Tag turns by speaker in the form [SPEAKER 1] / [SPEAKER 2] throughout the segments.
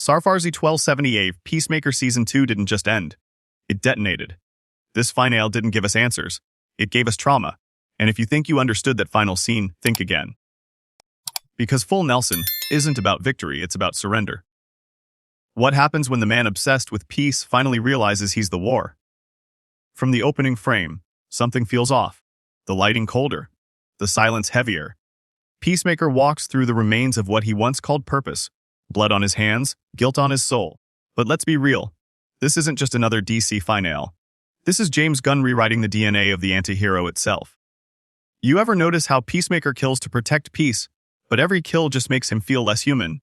[SPEAKER 1] Sarfarzi 1278 Peacemaker Season 2 didn't just end. It detonated. This finale didn't give us answers. It gave us trauma. And if you think you understood that final scene, think again. Because Full Nelson isn't about victory, it's about surrender. What happens when the man obsessed with peace finally realizes he's the war? From the opening frame, something feels off. The lighting colder. The silence heavier. Peacemaker walks through the remains of what he once called purpose. Blood on his hands, guilt on his soul. But let's be real. This isn't just another DC finale. This is James Gunn rewriting the DNA of the anti-hero itself. You ever notice how Peacemaker kills to protect peace, but every kill just makes him feel less human?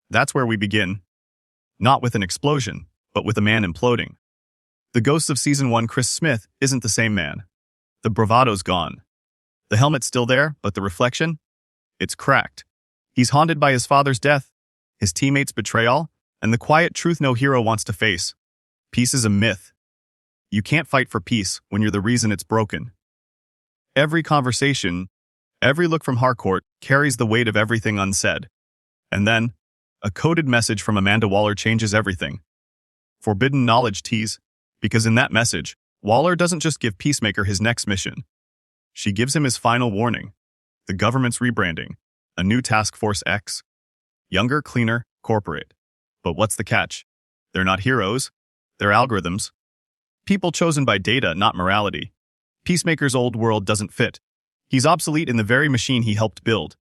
[SPEAKER 1] That's where we begin. Not with an explosion, but with a man imploding. The ghost of Season 1 Chris Smith isn't the same man. The bravado's gone. The helmet's still there, but the reflection? It's cracked. He's haunted by his father's death, his teammates' betrayal, and the quiet truth no hero wants to face. Peace is a myth. You can't fight for peace when you're the reason it's broken. Every conversation, every look from Harcourt carries the weight of everything unsaid. And then, a coded message from Amanda Waller changes everything. Forbidden knowledge tease, because in that message, Waller doesn't just give Peacemaker his next mission. She gives him his final warning. The government's rebranding. A new Task Force X. Younger, cleaner, corporate. But what's the catch? They're not heroes. They're algorithms. People chosen by data, not morality. Peacemaker's old world doesn't fit. He's obsolete in the very machine he helped build.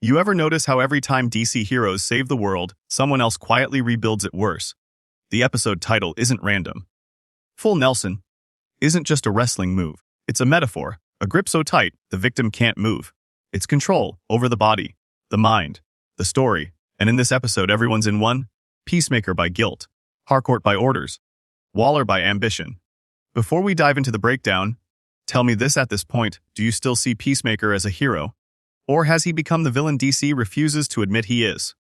[SPEAKER 1] You ever notice how every time DC heroes save the world, someone else quietly rebuilds it worse? The episode title isn't random. Full Nelson isn't just a wrestling move. It's a metaphor, a grip so tight, the victim can't move. It's control over the body, the mind, the story, and in this episode everyone's in one. Peacemaker by guilt, Harcourt by orders, Waller by ambition. Before we dive into the breakdown, tell me this at this point, do you still see Peacemaker as a hero? Or has he become the villain DC refuses to admit he is?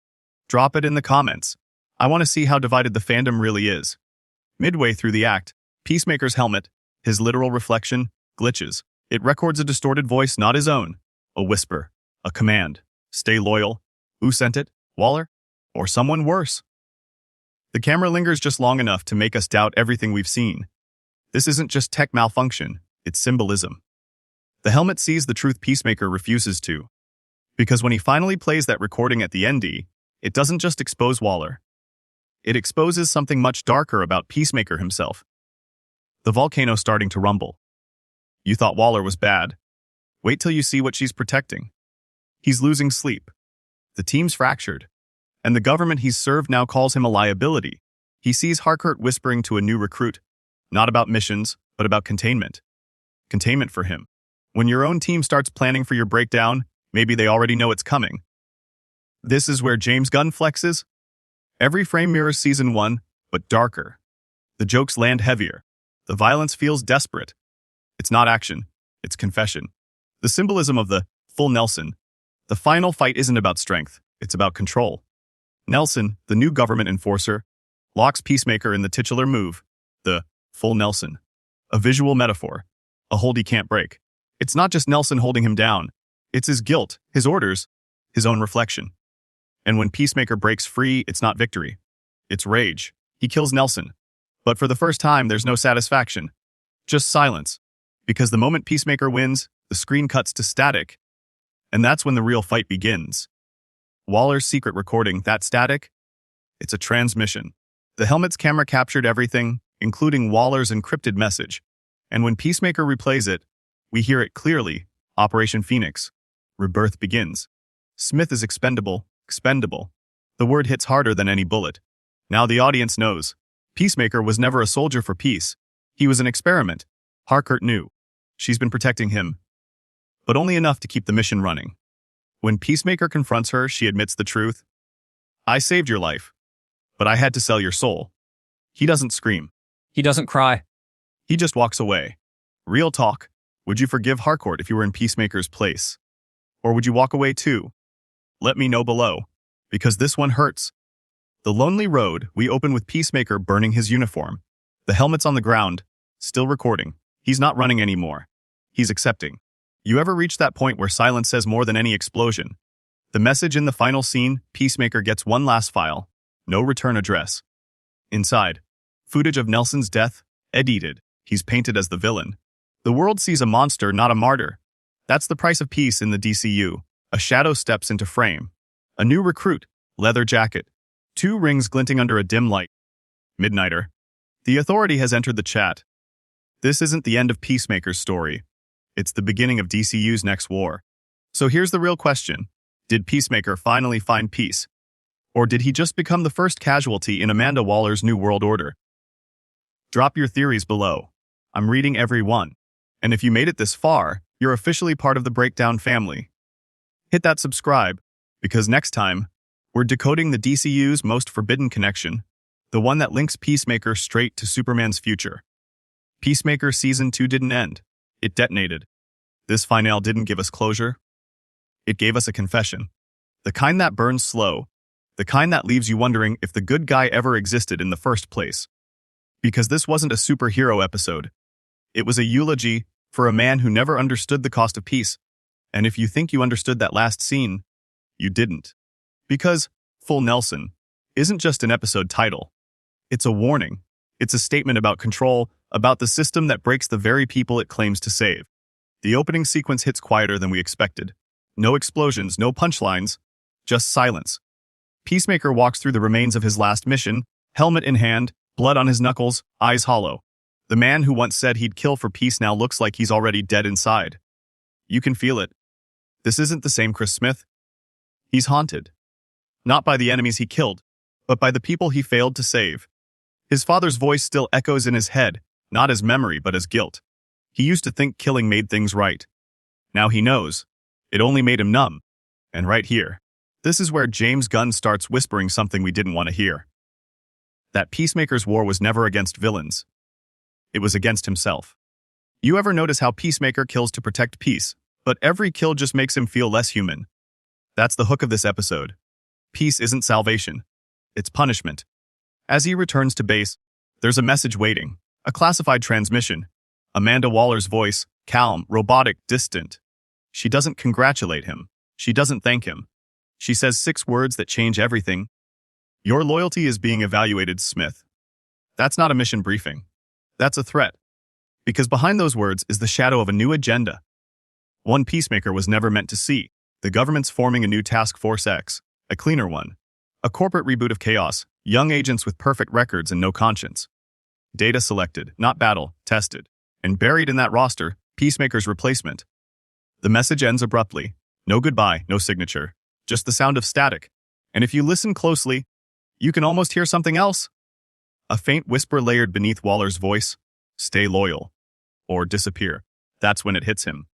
[SPEAKER 1] Drop it in the comments. I want to see how divided the fandom really is. Midway through the act, Peacemaker's helmet, his literal reflection, glitches. It records a distorted voice not his own. A whisper, a command. Stay loyal. Who sent it? Waller? Or someone worse? The camera lingers just long enough to make us doubt everything we've seen. This isn't just tech malfunction, it's symbolism. The helmet sees the truth Peacemaker refuses to. Because when he finally plays that recording at the ND, it doesn't just expose Waller. It exposes something much darker about Peacemaker himself. The volcano starting to rumble. You thought Waller was bad. Wait till you see what she's protecting. He's losing sleep. The team's fractured. And the government he's served now calls him a liability. He sees Harcourt whispering to a new recruit, not about missions, but about containment. Containment for him. When your own team starts planning for your breakdown, maybe they already know it's coming. This is where James Gunn flexes. Every frame mirrors Season 1, but darker. The jokes land heavier. The violence feels desperate. It's not action, it's confession. The symbolism of the Full Nelson. The final fight isn't about strength, it's about control. Nelson, the new government enforcer, locks Peacemaker in the titular move, the Full Nelson. A visual metaphor, a hold he can't break. It's not just Nelson holding him down, it's his guilt, his orders, his own reflection. And when Peacemaker breaks free, it's not victory. It's rage. He kills Nelson. But for the first time, there's no satisfaction. Just silence. Because the moment Peacemaker wins, the screen cuts to static. And that's when the real fight begins. Waller's secret recording, that static? It's a transmission. The helmet's camera captured everything, including Waller's encrypted message. And when Peacemaker replays it, we hear it clearly. Operation Phoenix. Rebirth begins. Smith is expendable. Expendable. The word hits harder than any bullet. Now the audience knows. Peacemaker was never a soldier for peace. He was an experiment. Harcourt knew. She's been protecting him. But only enough to keep the mission running. When Peacemaker confronts her, she admits the truth. I saved your life, but I had to sell your soul. He doesn't scream.
[SPEAKER 2] He doesn't cry.
[SPEAKER 1] He just walks away. Real talk. Would you forgive Harcourt if you were in Peacemaker's place? Or would you walk away too? Let me know below, because this one hurts. The lonely road, we open with Peacemaker burning his uniform. The helmet's on the ground, still recording. He's not running anymore. He's accepting. You ever reach that point where silence says more than any explosion? The message in the final scene, Peacemaker gets one last file. No return address. Inside, footage of Nelson's death, edited. He's painted as the villain. The world sees a monster, not a martyr. That's the price of peace in the DCU. A shadow steps into frame. A new recruit, leather jacket. 2 rings glinting under a dim light. Midnighter. The Authority has entered the chat. This isn't the end of Peacemaker's story. It's the beginning of DCU's next war. So here's the real question. Did Peacemaker finally find peace? Or did he just become the first casualty in Amanda Waller's New World Order? Drop your theories below. I'm reading every one. And if you made it this far, you're officially part of the Breakdown family. Hit that subscribe, because next time, we're decoding the DCU's most forbidden connection, the one that links Peacemaker straight to Superman's future. Peacemaker Season 2 didn't end. It detonated. This finale didn't give us closure. It gave us a confession. The kind that burns slow. The kind that leaves you wondering if the good guy ever existed in the first place. Because this wasn't a superhero episode. It was a eulogy for a man who never understood the cost of peace. And if you think you understood that last scene, you didn't. Because Full Nelson isn't just an episode title. It's a warning. It's a statement about control, about the system that breaks the very people it claims to save. The opening sequence hits quieter than we expected. No explosions, no punchlines, just silence. Peacemaker walks through the remains of his last mission, helmet in hand, blood on his knuckles, eyes hollow. The man who once said he'd kill for peace now looks like he's already dead inside. You can feel it. This isn't the same Chris Smith. He's haunted. Not by the enemies he killed, but by the people he failed to save. His father's voice still echoes in his head, not as memory but as guilt. He used to think killing made things right. Now he knows. It only made him numb. And right here, this is where James Gunn starts whispering something we didn't want to hear. That Peacemaker's war was never against villains. It was against himself. You ever notice how Peacemaker kills to protect peace, but every kill just makes him feel less human? That's the hook of this episode. Peace isn't salvation. It's punishment. As he returns to base, there's a message waiting. A classified transmission. Amanda Waller's voice, calm, robotic, distant. She doesn't congratulate him. She doesn't thank him. She says 6 words that change everything. Your loyalty is being evaluated, Smith. That's not a mission briefing. That's a threat. Because behind those words is the shadow of a new agenda. One Peacemaker was never meant to see. The government's forming a new Task Force X, a cleaner one. A corporate reboot of chaos, young agents with perfect records and no conscience. Data selected, not battle, tested. And buried in that roster, Peacemaker's replacement. The message ends abruptly. No goodbye, no signature. Just the sound of static. And if you listen closely, you can almost hear something else. A faint whisper layered beneath Waller's voice. Stay loyal. Or disappear. That's when it hits him.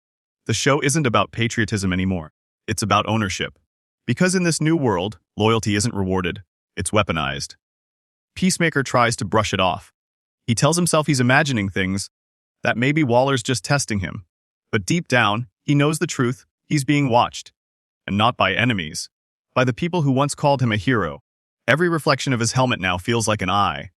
[SPEAKER 1] The show isn't about patriotism anymore. It's about ownership. Because in this new world, loyalty isn't rewarded. It's weaponized. Peacemaker tries to brush it off. He tells himself he's imagining things, that maybe Waller's just testing him. But deep down, he knows the truth. He's being watched. And not by enemies. By the people who once called him a hero. Every reflection of his helmet now feels like an eye.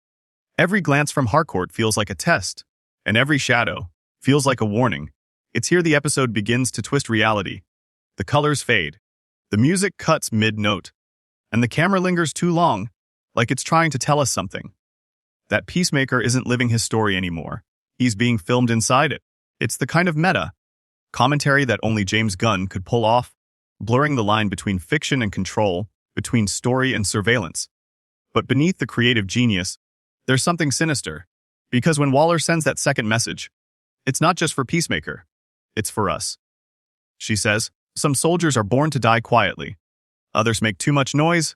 [SPEAKER 1] Every glance from Harcourt feels like a test. And every shadow feels like a warning. It's here the episode begins to twist reality. The colors fade. The music cuts mid-note. And the camera lingers too long, like it's trying to tell us something. That Peacemaker isn't living his story anymore. He's being filmed inside it. It's the kind of meta commentary that only James Gunn could pull off, blurring the line between fiction and control, between story and surveillance. But beneath the creative genius, there's something sinister. Because when Waller sends that second message, it's not just for Peacemaker. It's for us. She says, some soldiers are born to die quietly. Others make too much noise,